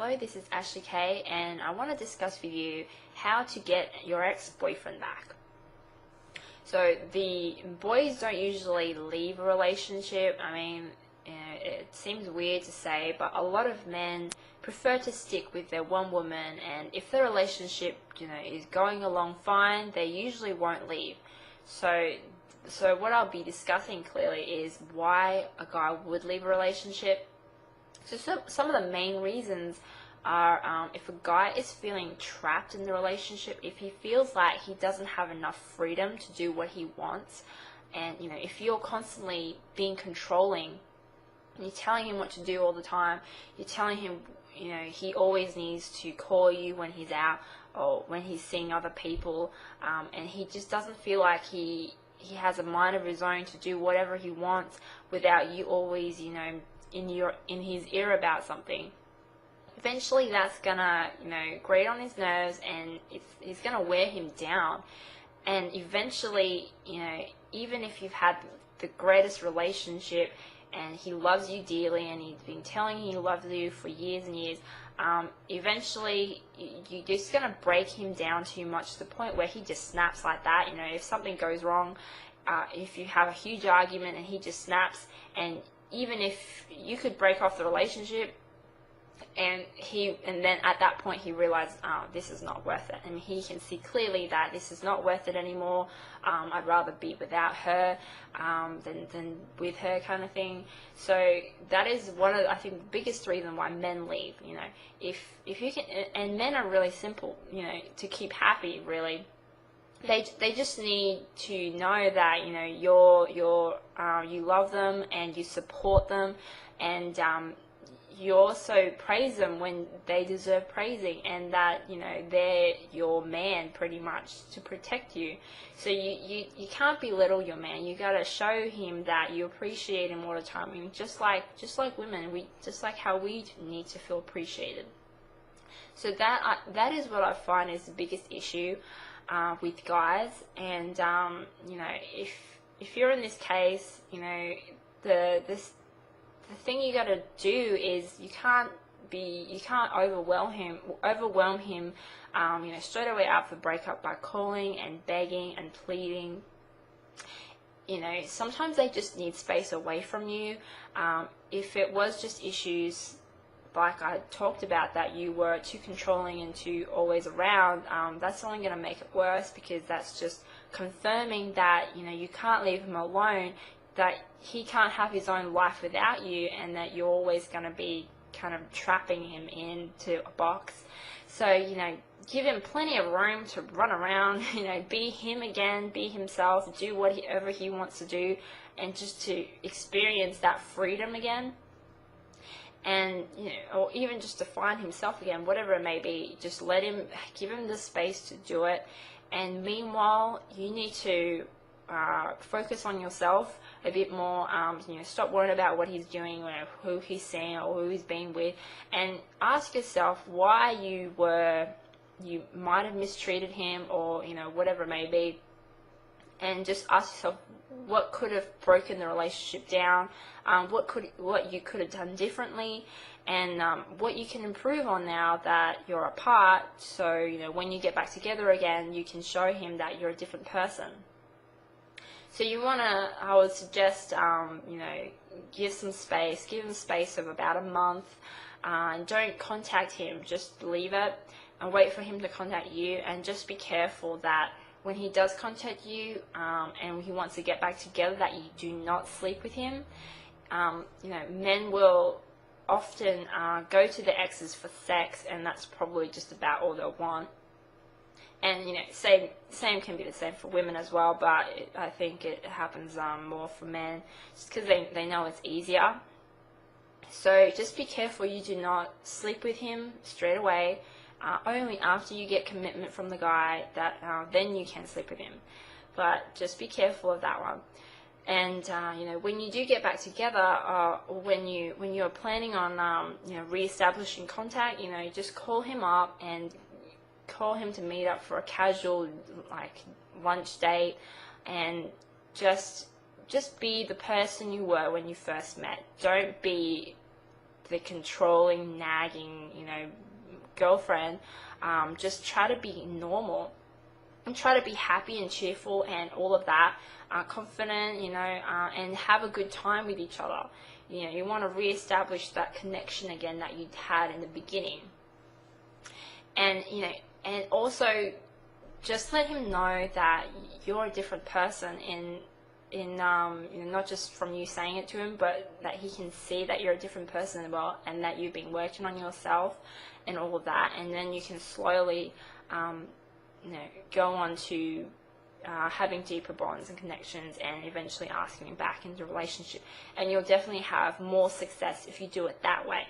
Hello, this is Ashley Kay, and I want to discuss with you how to get your ex-boyfriend back. So the boys don't usually leave a relationship. I mean, it seems weird to say, but a lot of men prefer to stick with their one woman, and if the relationship, is going along fine, they usually won't leave. So what I'll be discussing clearly is why a guy would leave a relationship. So some of the main reasons are if a guy is feeling trapped in the relationship, if he feels like he doesn't have enough freedom to do what he wants, and if you're constantly being controlling, and you're telling him what to do all the time, you're telling him he always needs to call you when he's out or when he's seeing other people, and he just doesn't feel like he has a mind of his own to do whatever he wants without you always in his ear about something. Eventually that's gonna grate on his nerves, and it's gonna wear him down. And eventually, even if you've had the greatest relationship and he loves you dearly and he's been telling you he loves you for years and years, eventually you're just gonna break him down too much to the point where he just snaps like that. If something goes wrong, if you have a huge argument and he just snaps, and even if you could break off the relationship, and then at that point he realized, this is not worth it, and he can see clearly that this is not worth it anymore. I'd rather be without her than with her, kind of thing. So that is one of, I think, the biggest reason why men leave. If you can, and men are really simple, to keep happy, really. They just need to know that you love them and you support them, and you also praise them when they deserve praising, and that they're your man pretty much to protect you. So you can't belittle your man. You got to show him that you appreciate him all the time. I mean, just like women, just like how we need to feel appreciated. So that is what I find is the biggest issue with guys. And if you're in this case, the thing you got to do is you can't overwhelm him straight away after the breakup by calling and begging and pleading. Sometimes they just need space away from you. If it was just issues like I talked about, that you were too controlling and too always around, that's only going to make it worse, because that's just confirming that you can't leave him alone, that he can't have his own life without you, and that you're always going to be kind of trapping him into a box. So give him plenty of room to run around, be him again, be himself, do whatever he wants to do, and just to experience that freedom again. And or even just to find himself again, whatever it may be, just give him the space to do it. And meanwhile, you need to focus on yourself a bit more. Stop worrying about what he's doing, who he's seeing, or who he's been with, and ask yourself why you might have mistreated him, or whatever it may be. And just ask yourself what could have broken the relationship down, what you could have done differently, and what you can improve on now that you're apart. So when you get back together again, you can show him that you're a different person. So I would suggest, give him space of about a month, and don't contact him. Just leave it and wait for him to contact you, and just be careful that when he does contact you, and he wants to get back together, that you do not sleep with him. Men will often go to their exes for sex, and that's probably just about all they'll want. And same can be the same for women as well, but I think it happens more for men, just because they know it's easier. So just be careful you do not sleep with him straight away. Only after you get commitment from the guy, that then you can sleep with him. But just be careful of that one. And when you do get back together, when you're planning on re-establishing contact, just call him up and call him to meet up for a casual lunch date, and just be the person you were when you first met. Don't be the controlling, nagging, girlfriend. Just try to be normal and try to be happy and cheerful and all of that, confident, and have a good time with each other. You want to reestablish that connection again that you had in the beginning. And, and also just let him know that you're a different person in not just from you saying it to him, but that he can see that you're a different person as well, and that you've been working on yourself and all of that. And then you can slowly go on to having deeper bonds and connections, and eventually asking him back into a relationship. And you'll definitely have more success if you do it that way.